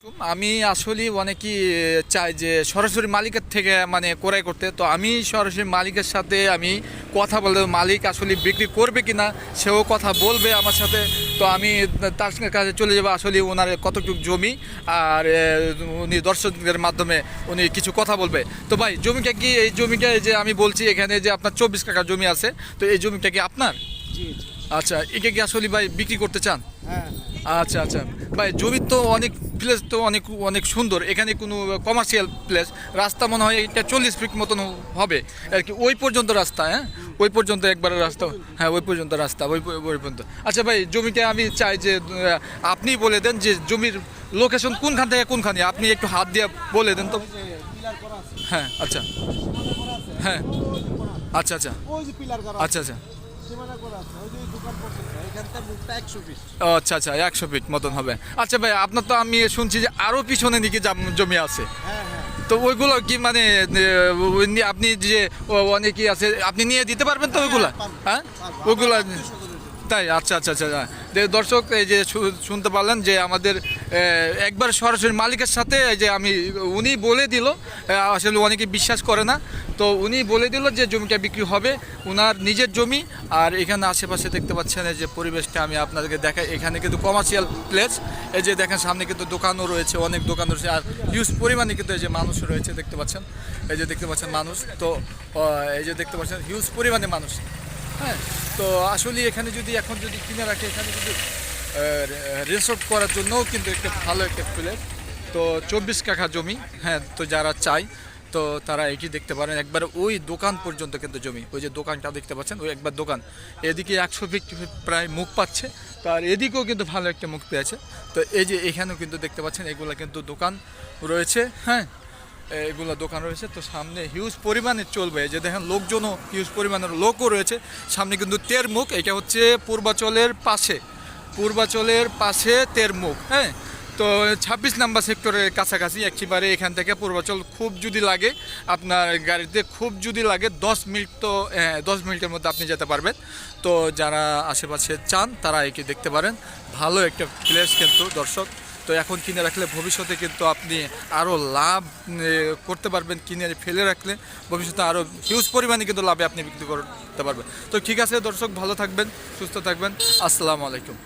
আমি আসলে অনেকেই চাই যে সরাসরি মালিকের থেকে মানে ক্রয় করতে। তো আমি সরাসরি মালিকের সাথে আমি কথা বলতে, মালিক আসলে বিক্রি করবে কিনা সেও কথা বলবে আমার সাথে। তো আমি তার কাছে চলে যাবো, আসলে ওনার কতটুকু জমি আর উনি দর্শকদের মাধ্যমে উনি কিছু কথা বলবে। তো ভাই, জমিটা কি, এই জমিটা যে আমি বলছি এখানে যে আপনার 24 কাঠা জমি আছে, তো এই জমিটা কি আপনার? জি জি। আচ্ছা, একে কি আসলে ভাই বিক্রি করতে চান? হ্যাঁ। আচ্ছা আচ্ছা ভাই, জমি তো অনেক প্লেস তো অনেক অনেক সুন্দর, এখানে কোনো কমার্শিয়াল প্লেস, রাস্তা মনে হয় এটা 40 ফিট মতন হবে আর কি, ওই পর্যন্ত রাস্তা। হ্যাঁ, ওই পর্যন্ত একবার রাস্তা। হ্যাঁ, ওই পর্যন্ত রাস্তা, ওই পর্যন্ত। আচ্ছা ভাই, জমিটা আমি চাই যে আপনি বলে দেন যে জমির লোকেশন কোনখান থেকে কোনখানে, আপনি একটু হাত দিয়ে বলে দেন তো। হ্যাঁ আচ্ছা। হ্যাঁ আচ্ছা আচ্ছা। আচ্ছা আচ্ছা। ও আচ্ছা আচ্ছা, 100 ফিট মতন হবে। আচ্ছা ভাই, আপনার তো আমি শুনছি যে আরও পিছনে নাকি জমি আছে, তো ওইগুলো কি মানে আপনি যে অনেকই আছে, আপনি নিয়ে দিতে পারবেন তো ওইগুলা? হ্যাঁ, ওইগুলা তাই? আচ্ছা আচ্ছা আচ্ছা। দর্শক, এই যে শুনতে পারলেন যে আমাদের একবার সরাসরি মালিকের সাথে এই যে উনি বলে দিল, আসলে অনেকে বিশ্বাস করে না, তো উনি বলে দিল যে জমিটা বিক্রি হবে, ওনার নিজের জমি। আর এখানে আশেপাশে দেখতে পাচ্ছেন এই যে পরিবেশটা আমি আপনাদেরকে দেখাই, এখানে কিন্তু কমার্শিয়াল প্লেস। এই যে দেখেন সামনে কিন্তু দোকানও রয়েছে, অনেক দোকান রয়েছে, আর হিউজ পরিমাণে কিন্তু এই যে মানুষ রয়েছে দেখতে পাচ্ছেন। এই যে দেখতে পাচ্ছেন মানুষ, তো এই যে দেখতে পাচ্ছেন হিউজ পরিমাণে মানুষ। হ্যাঁ, তো আসলে এখানে যদি এখন যদি কিনে রাখে, এখানে যদি রিসোর্ট করার জন্যও কিন্তু একটা ভালো একটা প্লেস। তো 24 কাঠা জমি। হ্যাঁ, তো যারা চায় তো তারা এটি দেখতে পারেন, একবার ওই দোকান পর্যন্ত কিন্তু জমি, ওই যে দোকানটা দেখতে পাচ্ছেন, ওই একবার দোকান, এদিকে 100 ফিট প্রায় মুখ পাচ্ছে, তো আর এদিকেও কিন্তু ভালো একটা মুখ পেয়েছে। তো এই যে এখানেও কিন্তু দেখতে পাচ্ছেন এগুলো কিন্তু দোকান রয়েছে। হ্যাঁ, এগুলো দোকান রয়েছে, তো সামনে হিউজ পরিমাণে চলবে। এই যে দেখেন লোকজনও হিউজ পরিমাণের লোকও রয়েছে, সামনে কিন্তু তেরমুখ, এটা হচ্ছে পূর্বাচলের পাশে তেরমুখ। হ্যাঁ, তো 26 নাম্বার সেক্টরের কাছাকাছি একেবারে। এখান থেকে পূর্বাচল খুব যদি লাগে আপনার গাড়িতে, খুব যদি লাগে 10 মিনিট, তো 10 মিনিটের মধ্যে আপনি যেতে পারবেন। তো যারা আশেপাশে চান তারা একে দেখতে পারেন, ভালো একটা প্লেস কিন্তু দর্শক। তো এখন কিনে রাখলে ভবিষ্যতে কিন্তু আপনি আরও লাভ করতে পারবেন, কিনে ফেলে রাখলে ভবিষ্যতে আরও হিউজ পরিমাণে কিন্তু লাভে আপনি বিক্রি করতে পারবেন। তো ঠিক আছে দর্শক, ভালো থাকবেন, সুস্থ থাকবেন, আসসালামু আলাইকুম।